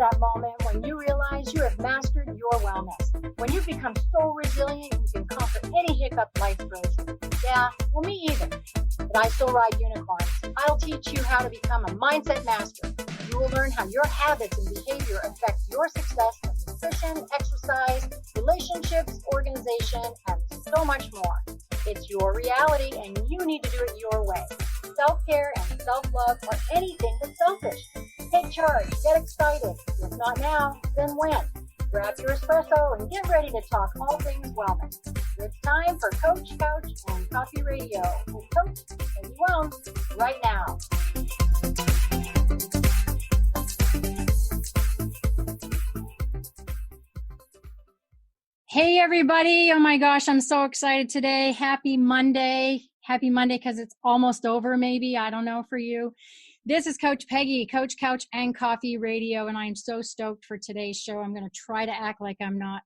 that moment when you realize you have mastered your wellness. When you've become so resilient, you can conquer any hiccup life throws you. Yeah, well, me either. But I still ride unicorns. I'll teach you how to become a mindset master. You will learn how your habits and behavior affect your success in nutrition, exercise, relationships, organization, and so much more. It's your reality, and you need to do it your way. Self-care and self-love are anything but selfish. Take charge, get excited. If not now, then when? Grab your espresso and get ready to talk all things wellness. It's time for Coach, Couch, and Coffee Radio with Coach Peggyis right now. Hey, everybody. Oh, my gosh. I'm so excited today. Happy Monday. Happy Monday because it's almost over, maybe. I don't know for you. This is Coach Peggy, Coach, Couch, and Coffee Radio, and I'm so stoked for today's show. I'm going to try to act like I'm not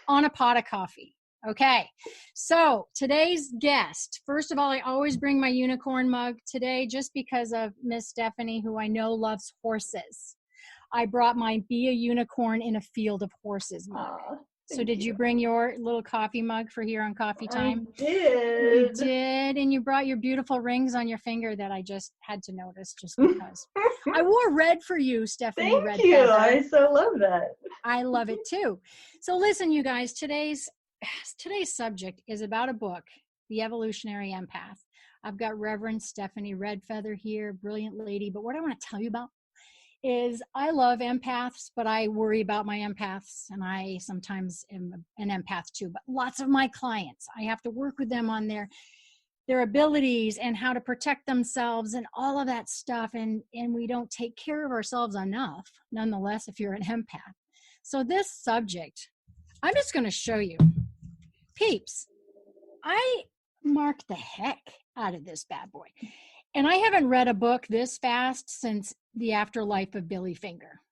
on a pot of coffee. Okay, so today's guest, first of all, I always bring my unicorn mug today just because of Miss Stephanie, who I know loves horses. I brought my Be a Unicorn in a Field of Horses mug. So did you bring your little coffee mug for here on Coffee Time? I did. You did, and you brought your beautiful rings on your finger that I just had to notice just because. I wore red for you, Stephanie. Thank red you. feather. I so love that. I love it too. So listen, you guys, today's subject is about a book, The Evolutionary Empath. I've got Reverend Stephanie Redfeather here, brilliant lady. But what I want to tell you about is I love empaths, but I worry about my empaths, and I sometimes am an empath too. But lots of my clients, I have to work with them on their abilities and how to protect themselves and all of that stuff. And we don't take care of ourselves enough, nonetheless, if you're an empath. So this subject, I'm just going to show you. Peeps, I marked the heck out of this bad boy. And I haven't read a book this fast since The Afterlife of Billy Finger.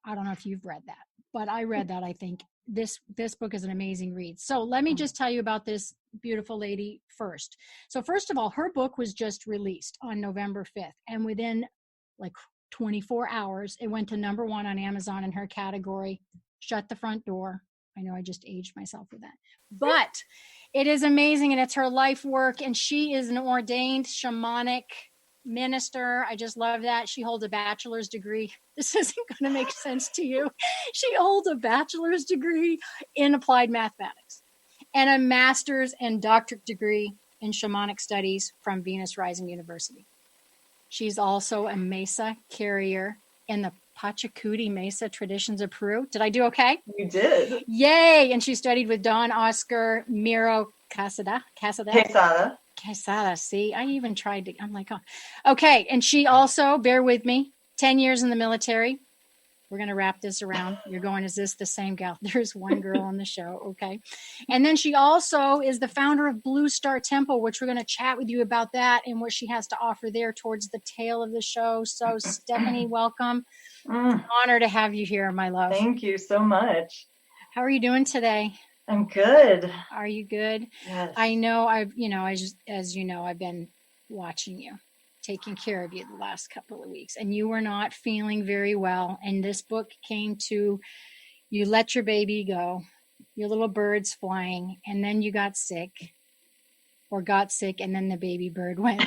I don't know if you've read that, but I read that. I think this book is an amazing read. So let me just tell you about this beautiful lady first. So first of all, her book was just released on November 5th. And within like 24 hours, it went to number 1 on Amazon in her category, Shut the Front Door. I know I just aged myself with that, but it is amazing. And it's her life work. And she is an ordained shamanic minister. I just love that. She holds a bachelor's degree. This isn't going to make sense to you. She holds a bachelor's degree in applied mathematics and a master's and doctorate degree in shamanic studies from Venus Rising University. She's also a mesa carrier in the Pachacuti Mesa traditions of Peru. Did I do okay? You did. Yay! And she studied with Don Oscar Miro Quesada. See, I even tried to, I'm like, oh. Okay. And she also, bear with me, 10 years in the military. We're going to wrap this around. You're going, is this the same gal? There's one girl on the show. Okay. And then she also is the founder of Blue Star Temple, which we're going to chat with you about that and what she has to offer there towards the tail of the show. So Stephanie, welcome. It's an honor to have you here, my love. Thank you so much. How are you doing today? I'm good. Are you good? Yes. I know as you know, I've been watching you, taking care of you the last couple of weeks, and you were not feeling very well. And this book came to, you let your baby go, your little bird's flying, and then you got sick, and then the baby bird went.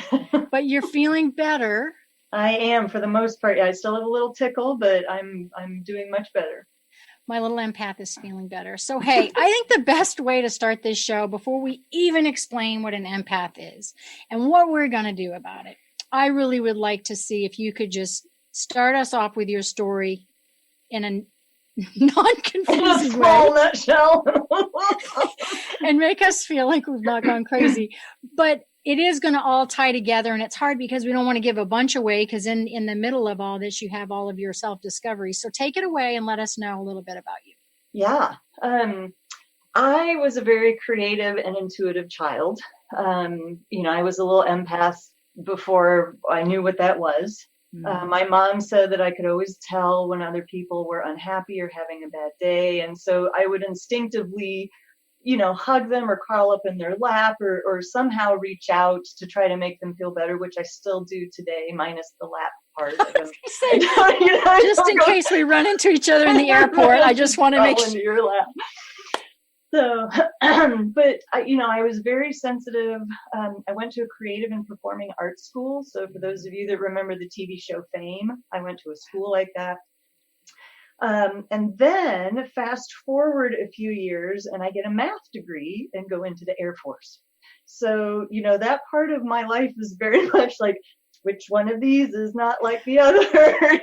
But you're feeling better. I am, for the most part. I still have a little tickle, but I'm doing much better. My little empath is feeling better. So, hey, I think the best way to start this show, before we even explain what an empath is and what we're going to do about it, I really would like to see if you could just start us off with your story in a non-confusing in a small way. Nutshell. And make us feel like we've not gone crazy. But it is going to all tie together, and it's hard because we don't want to give a bunch away, because in the middle of all this, you have all of your self-discovery. So take it away and let us know a little bit about you. Yeah. I was a very creative and intuitive child. I was a little empath before I knew what that was. My mom said that I could always tell when other people were unhappy or having a bad day. And so I would instinctively hug them or curl up in their lap or somehow reach out to try to make them feel better, which I still do today, minus the lap part. Just in case we run into each other in the airport, I just want to make sure. Into your lap. So, but I was very sensitive. I went to a creative and performing arts school. So for those of you that remember the TV show Fame, I went to a school like that. And then fast forward a few years and I get a math degree and go into the Air Force. So, that part of my life is very much like, which one of these is not like the other,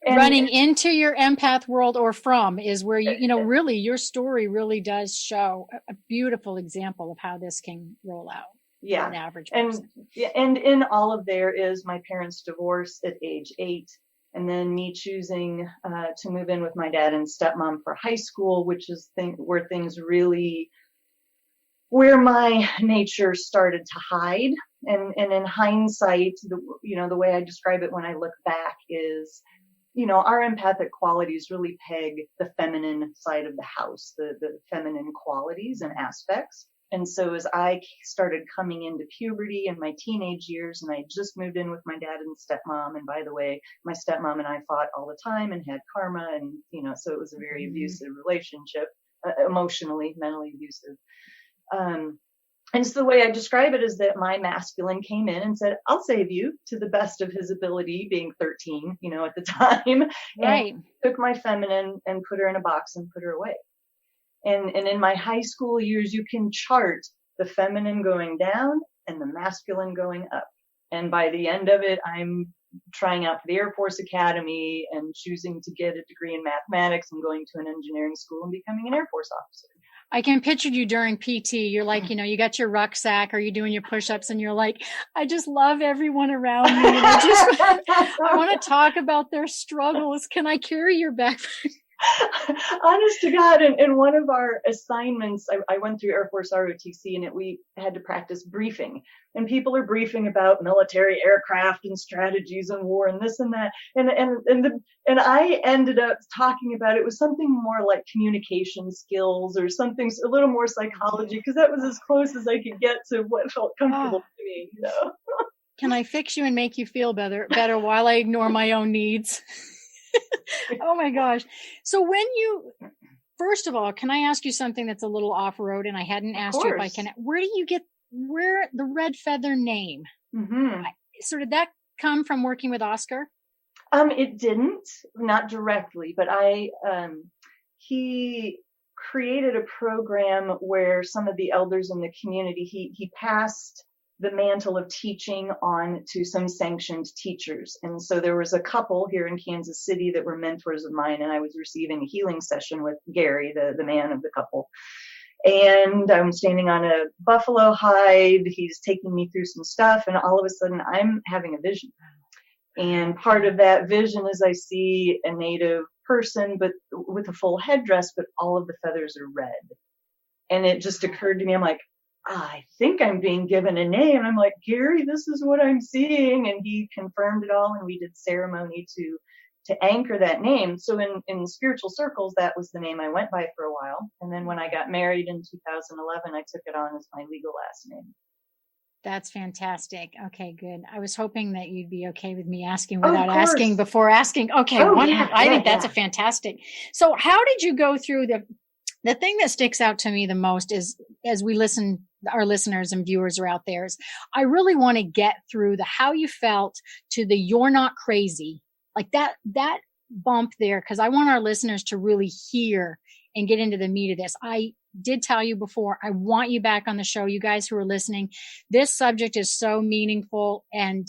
And running into your empath world or from is where really your story really does show a beautiful example of how this can roll out. Yeah. For an average person. And in all of there is my parents' divorce at age 8. And then me choosing to move in with my dad and stepmom for high school, which is where my nature started to hide. And in hindsight, the way I describe it when I look back is, our empathic qualities really peg the feminine side of the house, the feminine qualities and aspects. And so as I started coming into puberty in my teenage years, and I just moved in with my dad and stepmom, and by the way, my stepmom and I fought all the time and had karma, and so it was a very abusive relationship, emotionally, mentally abusive. And so the way I describe it is that my masculine came in and said, "I'll save you," to the best of his ability, being 13, at the time, right. And took my feminine and put her in a box and put her away. And in my high school years, you can chart the feminine going down and the masculine going up. And by the end of it, I'm trying out for the Air Force Academy and choosing to get a degree in mathematics and going to an engineering school and becoming an Air Force officer. I can picture you during PT. You're like, you got your rucksack, or you're doing your push-ups, and you're like, I just love everyone around me. And I want to talk about their struggles. Can I carry your backpack? Honest to God, in one of our assignments, I went through Air Force ROTC, and we had to practice briefing. And people are briefing about military aircraft and strategies and war and this and that. And I ended up talking about it was something more like communication skills or something a little more psychology, because that was as close as I could get to what felt comfortable to me. Can I fix you and make you feel better while I ignore my own needs? Oh my gosh. So first of all, can I ask you something that's a little off-road, and I hadn't asked you if I can, where do you get the red feather name? Mm-hmm. So did that come from working with Oscar? It didn't, not directly, but he created a program where some of the elders in the community, he passed the mantle of teaching on to some sanctioned teachers. And so there was a couple here in Kansas City that were mentors of mine, and I was receiving a healing session with Gary, the man of the couple. And I'm standing on a buffalo hide. He's taking me through some stuff, and all of a sudden I'm having a vision. And part of that vision is I see a native person, but with a full headdress, but all of the feathers are red. And it just occurred to me, I'm like, I think I'm being given a name. I'm like, Gary, this is what I'm seeing. And he confirmed it all. And we did ceremony to anchor that name. So in spiritual circles, that was the name I went by for a while. And then when I got married in 2011, I took it on as my legal last name. That's fantastic. Okay, good. I was hoping that you'd be okay with me asking without asking before asking. Okay, wonderful. I think that's a fantastic. So how did you go through the thing that sticks out to me the most is, as we listen, our listeners and viewers are out there, is I really want to get through the how you felt to the you're not crazy, like that bump there, because I want our listeners to really hear and get into the meat of this. I did tell you before, I want you back on the show, you guys who are listening. This subject is so meaningful and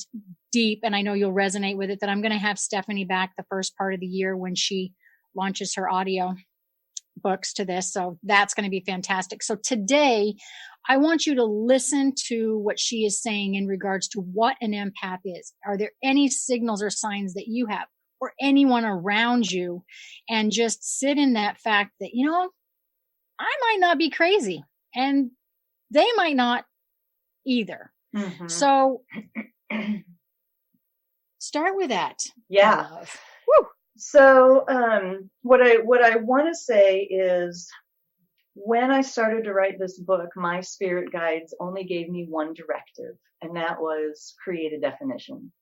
deep, and I know you'll resonate with it, that I'm going to have Stephanie back the first part of the year when she launches her audio books to this. So that's going to be fantastic. So today, I want you to listen to what she is saying in regards to what an empath is. Are there any signals or signs that you have or anyone around you? And just sit in that fact that, I might not be crazy and they might not either. Mm-hmm. So start with that. Yeah. Woo. So what I want to say is, when I started to write this book, my spirit guides only gave me one directive, and that was create a definition.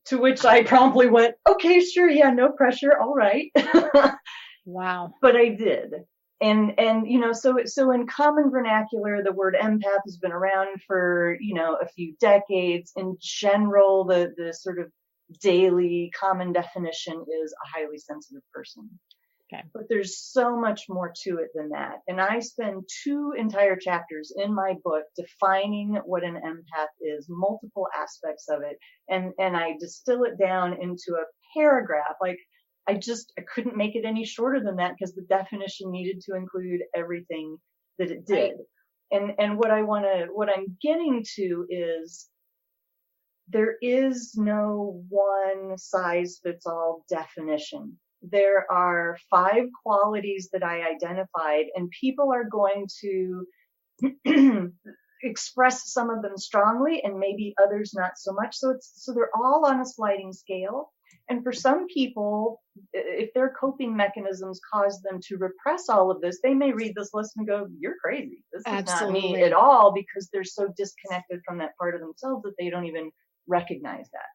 To which I promptly went, okay, sure. Yeah, no pressure. All right. Wow. But I did. And so in common vernacular, the word empath has been around for, a few decades. In general, the sort of daily common definition is a highly sensitive person. Okay. But there's so much more to it than that. And I spend 2 entire chapters in my book defining what an empath is, multiple aspects of it. And I distill it down into a paragraph. Like, I couldn't make it any shorter than that because the definition needed to include everything that it did. Right. And what I'm getting to is there is no one size fits all definition. There are 5 qualities that I identified, and people are going to express some of them strongly and maybe others not so much. So they're all on a sliding scale. And for some people, if their coping mechanisms cause them to repress all of this, they may read this list and go, you're crazy. This is not me at all, because they're so disconnected from that part of themselves that they don't even recognize that.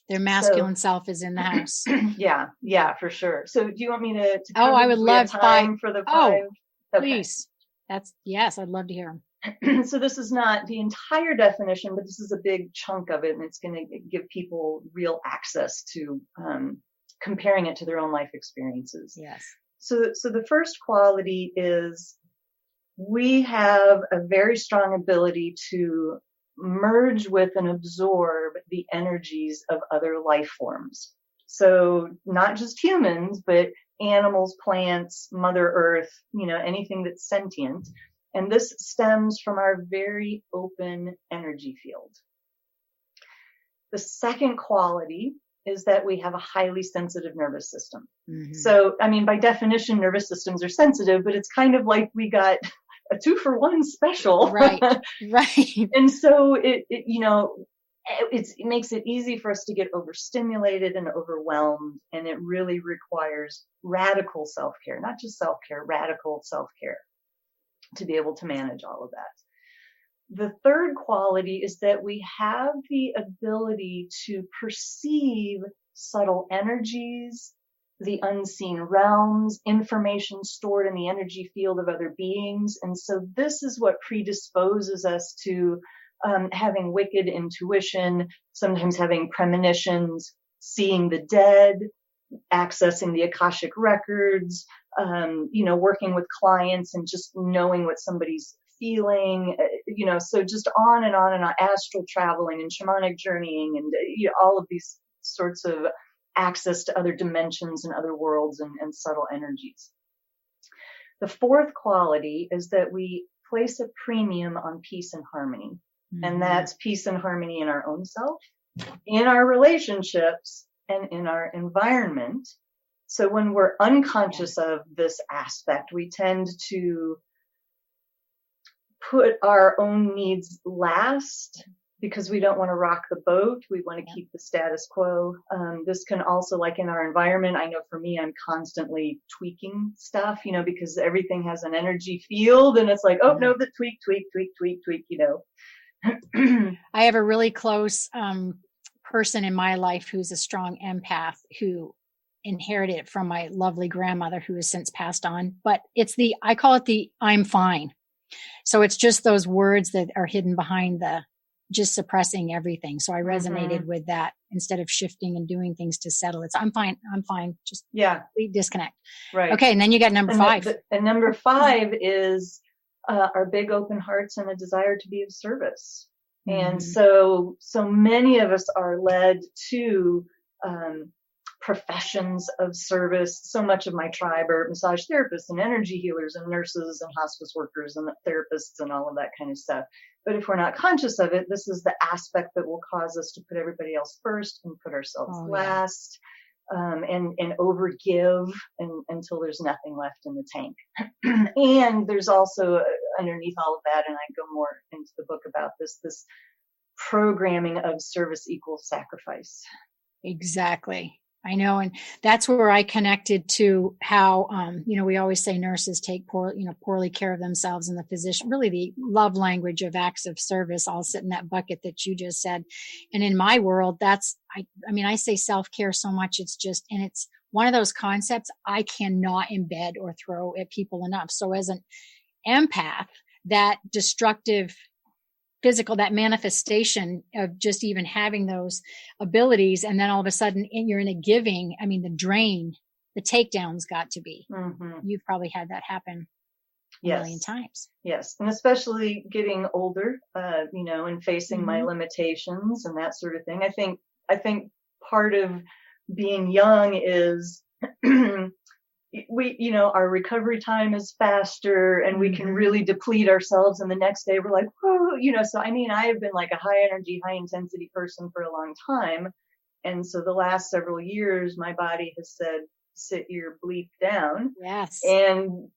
Their masculine self is in the house. Yeah, for sure. So do you want me to I would love time for the 5? Oh, okay. Please. Yes, I'd love to hear them. So this is not the entire definition, but this is a big chunk of it, and it's going to give people real access to comparing it to their own life experiences. Yes. So the first quality is we have a very strong ability to merge with and absorb the energies of other life forms. So not just humans, but animals, plants, Mother Earth, anything that's sentient. And this stems from our very open energy field. The second quality is that we have a highly sensitive nervous system. Mm-hmm. So, by definition, nervous systems are sensitive, but it's kind of like we got a 2-for-1 special. Right. And so it makes it easy for us to get overstimulated and overwhelmed. And it really requires radical self-care, not just self-care, radical self-care to be able to manage all of that. The third quality is that we have the ability to perceive subtle energies, the unseen realms, information stored in the energy field of other beings. And so this is what predisposes us to having wicked intuition, sometimes having premonitions, seeing the dead, accessing the Akashic records, working with clients and just knowing what somebody's feeling, so just on and on and on, astral traveling and shamanic journeying and all of these sorts of access to other dimensions and other worlds and subtle energies. The fourth quality is that we place a premium on peace and harmony. Mm-hmm. And that's peace and harmony in our own self, in our relationships, and in our environment. So when we're unconscious of this aspect, we tend to put our own needs last because we don't want to rock the boat. We want to keep the status quo. This can also, like in our environment, I know for me, I'm constantly tweaking stuff, because everything has an energy field, and it's like, oh, no, the tweak. I have a really close person in my life who's a strong empath who inherited it from my lovely grandmother who has since passed on. But I call it the I'm fine. So it's just those words that are hidden behind just suppressing everything. So I resonated with that instead of shifting and doing things to settle. It's I'm fine. Just complete disconnect. Right. Okay. And then you got number 5. And number 5 is our big open hearts and a desire to be of service. Mm-hmm. And so many of us are led to professions of service. So much of my tribe are massage therapists and energy healers and nurses and hospice workers and therapists and all of that kind of stuff. But if we're not conscious of it, this is the aspect that will cause us to put everybody else first and put ourselves last, and overgive until there's nothing left in the tank. And there's also underneath all of that, and I go more into the book about this programming of service equals sacrifice. Exactly. I know. And that's where I connected to how, we always say nurses take poorly care of themselves, and the physician, really the love language of acts of service all sit in that bucket that you just said. And in my world, I say self-care so much. And it's one of those concepts I cannot embed or throw at people enough. So as an empath, that destructive physical, that manifestation of just even having those abilities, and then all of a sudden you're in a giving, the takedown's got to be. You've probably had that happen a million times. Yes. And especially getting older, and facing my limitations and that sort of thing. I think part of being young is our recovery time is faster, and we can really deplete ourselves, and the next day we're like, whoa, so I have been like a high energy, high intensity person for a long time. And so the last several years, my body has said, sit your bleep down. Yes. And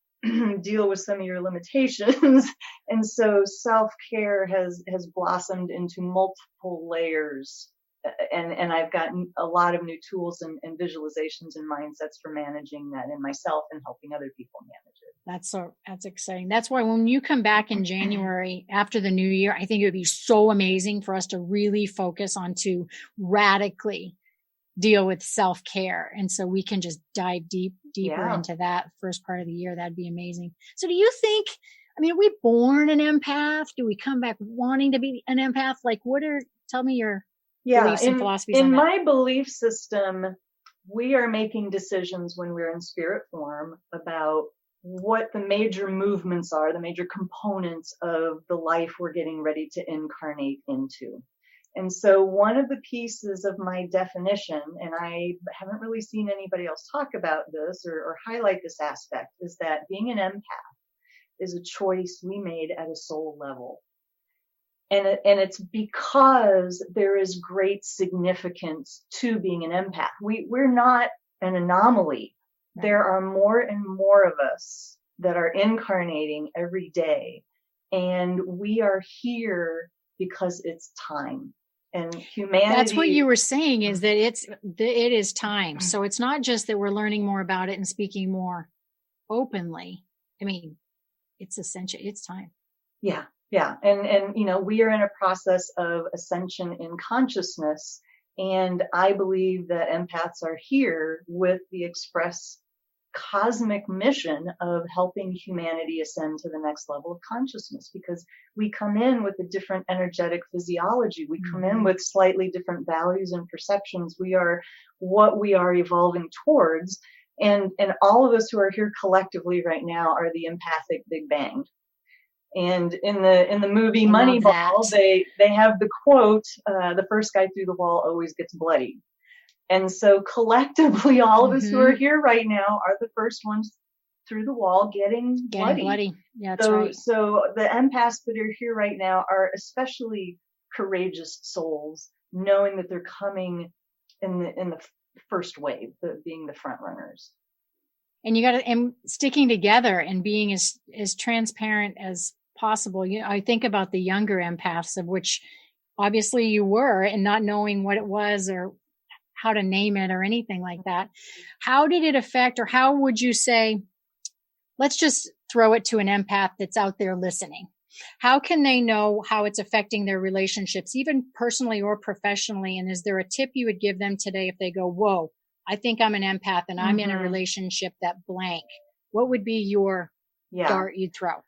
deal with some of your limitations. And so self-care has blossomed into multiple layers. And I've gotten a lot of new tools and visualizations and mindsets for managing that in myself and helping other people manage it. That's exciting. That's why when you come back in January after the new year, I think it would be so amazing for us to really focus on to radically deal with self-care. And so we can just dive deeper into that first part of the year. That'd be amazing. So do you think, are we born an empath? Do we come back wanting to be an empath? Tell me your beliefs and philosophies on that. In my belief system, we are making decisions when we're in spirit form about what the major movements are, the major components of the life we're getting ready to incarnate into. And so one of the pieces of my definition, and I haven't really seen anybody else talk about this or highlight this aspect, is that being an empath is a choice we made at a soul level. And it's because there is great significance to being an empath. We're not an anomaly. Right. There are more and more of us that are incarnating every day. And we are here because it's time. And humanity. That's what you were saying, is that it is time. So it's not just that we're learning more about it and speaking more openly. It's essential. It's time. Yeah. Yeah. And we are in a process of ascension in consciousness. And I believe that empaths are here with the express cosmic mission of helping humanity ascend to the next level of consciousness, because we come in with a different energetic physiology. We come in with slightly different values and perceptions. We are what we are evolving towards. And all of us who are here collectively right now are the empathic Big Bang. And in the movie Moneyball, they have the quote, the first guy through the wall always gets bloody. And so collectively, all of us who are here right now are the first ones through the wall getting bloody. Yeah, that's right. So the empaths that are here right now are especially courageous souls, knowing that they're coming in the first wave, being the front runners. And and sticking together and being as transparent as possible. I think about the younger empaths, of which obviously you were, and not knowing what it was or how to name it or anything like that. How did it affect, or how would you say, let's just throw it to an empath that's out there listening. How can they know how it's affecting their relationships, even personally or professionally? And is there a tip you would give them today if they go, whoa, I think I'm an empath and I'm in a relationship that blank? What would be your dart you'd throw?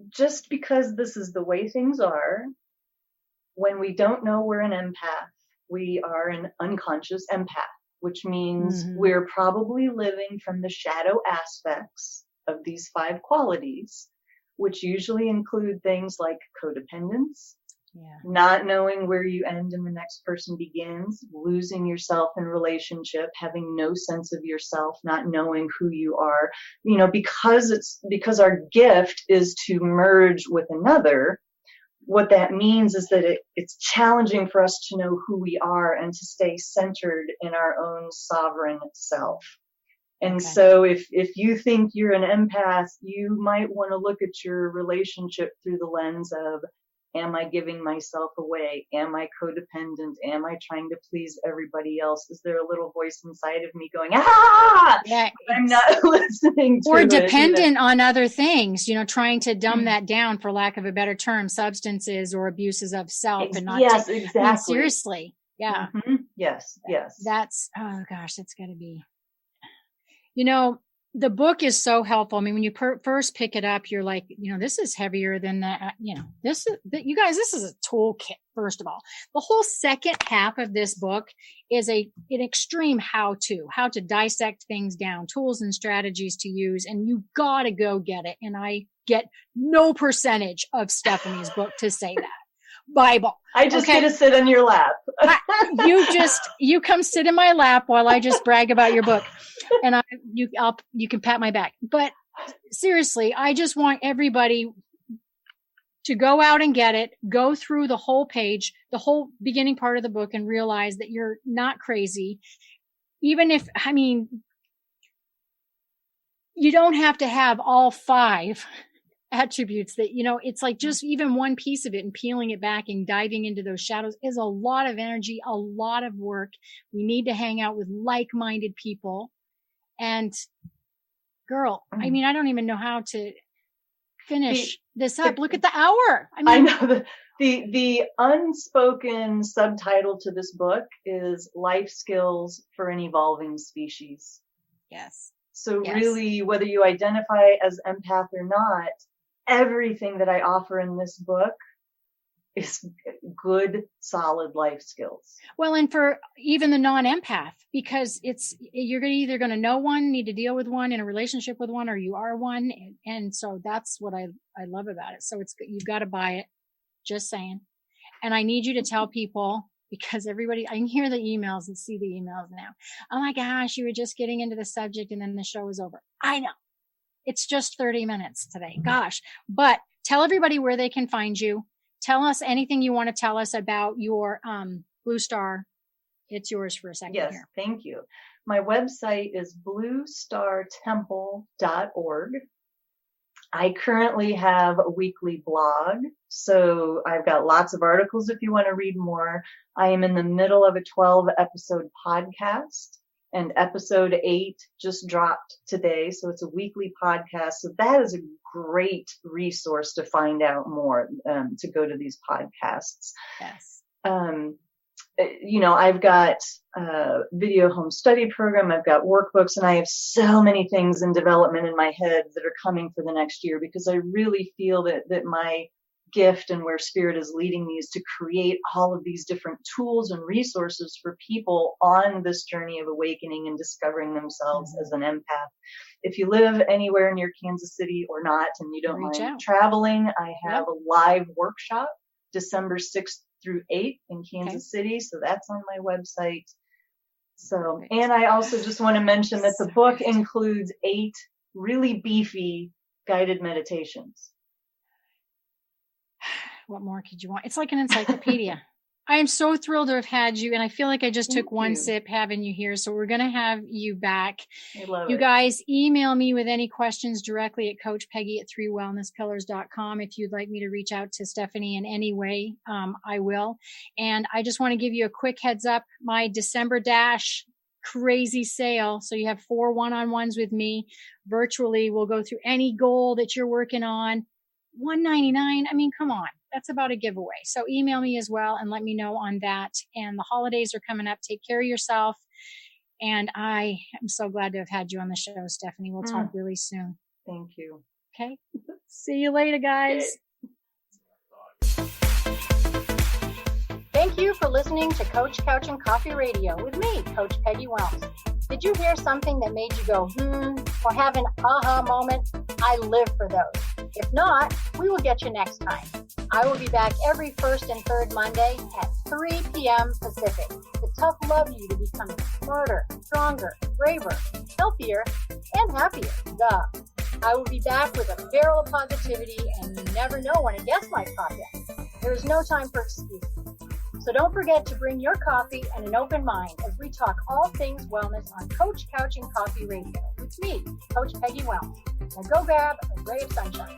Just because this is the way things are, when we don't know we're an empath, we are an unconscious empath, which means we're probably living from the shadow aspects of these 5 qualities, which usually include things like codependence, not knowing where you end and the next person begins, losing yourself in relationship, having no sense of yourself, not knowing who you are, because our gift is to merge with another. What that means is that it's challenging for us to know who we are and to stay centered in our own sovereign self. And so if you think you're an empath, you might want to look at your relationship through the lens of, Am I giving myself away? Am I codependent? Am I trying to please everybody else? Is there a little voice inside of me going, Yeah, I'm not listening to or it, dependent on other things, trying to dumb that down, for lack of a better term, substances or abuses of self, and not yes, exactly. I mean, seriously. Yeah. Mm-hmm. Yes. That's, oh gosh, that's got to be, the book is so helpful. I mean, when you first pick it up, you're like, this is heavier than that. This is, you guys, this is a toolkit. First of all, the whole second half of this book is an extreme how to dissect things down, tools and strategies to use. And you got to go get it. And I get no percentage of Stephanie's book to say that. Bible. I just get to sit on your lap. You come sit in my lap while I just brag about your book, and you can pat my back. But seriously, I just want everybody to go out and get it, go through the whole page, the whole beginning part of the book, and realize that you're not crazy. Even if, you don't have to have all 5 attributes that, it's like just even one piece of it, and peeling it back and diving into those shadows is a lot of energy, a lot of work. We need to hang out with like-minded people. And girl, I don't even know how to finish this up. Look at the hour. I know the unspoken subtitle to this book is Life Skills for an Evolving Species. Yes. So really, whether you identify as empath or not, everything that I offer in this book is good, solid life skills. Well, and for even the non-empath, because you're either going to know one, need to deal with one, in a relationship with one, or you are one. And so that's what I love about it. So you've got to buy it. Just saying. And I need you to tell people, because everybody, I can hear the emails and see the emails now. Oh my gosh, you were just getting into the subject and then the show is over. I know. It's just 30 minutes today. Gosh. But tell everybody where they can find you. Tell us anything you want to tell us about your Blue Star. It's yours for a second. Yes, here. Thank you. My website is bluestartemple.org. I currently have a weekly blog, so I've got lots of articles if you want to read more. I am in the middle of a 12-episode podcast, and episode 8 just dropped today, so it's a weekly podcast. So that is a great resource to find out more, to go to these podcasts. Yes. I've got a video home study program. I've got workbooks, and I have so many things in development in my head that are coming for the next year, because I really feel that my gift and where spirit is leading me is to create all of these different tools and resources for people on this journey of awakening and discovering themselves as an empath. If you live anywhere near Kansas City or not, and you don't mind traveling, I have a live workshop December 6th through 8th in Kansas City. So that's on my website. So, and I also just want to mention that the book includes 8 really beefy guided meditations. What more could you want? It's like an encyclopedia. I am so thrilled to have had you, and I feel like I just took one sip having you here. So we're going to have you back. I love you it. Guys, email me with any questions directly at CoachPeggy@3wellnesspillars.com. If you'd like me to reach out to Stephanie in any way, I will. And I just want to give you a quick heads up. My December Dash crazy sale. So you have 4 one-on-ones with me virtually. We'll go through any goal that you're working on. $199. I mean, come on. That's about a giveaway. So email me as well and let me know on that. And the holidays are coming up. Take care of yourself. And I am so glad to have had you on the show, Stephanie. We'll talk really soon. Thank you. Okay. See you later, guys. Thank you for listening to Coach Couch and Coffee Radio with me, Coach Peggy Wellness. Did you hear something that made you go, or have an aha moment? I live for those. If not, we will get you next time. I will be back every first and third Monday at 3 p.m. Pacific to tough love you to become smarter, stronger, braver, healthier, and happier. Duh. I will be back with a barrel of positivity, and you never know when a guest might pop in. There is no time for excuses. So don't forget to bring your coffee and an open mind as we talk all things wellness on Coach Couch and Coffee Radio with me, Coach Peggy Wellness. Now go grab a ray of sunshine.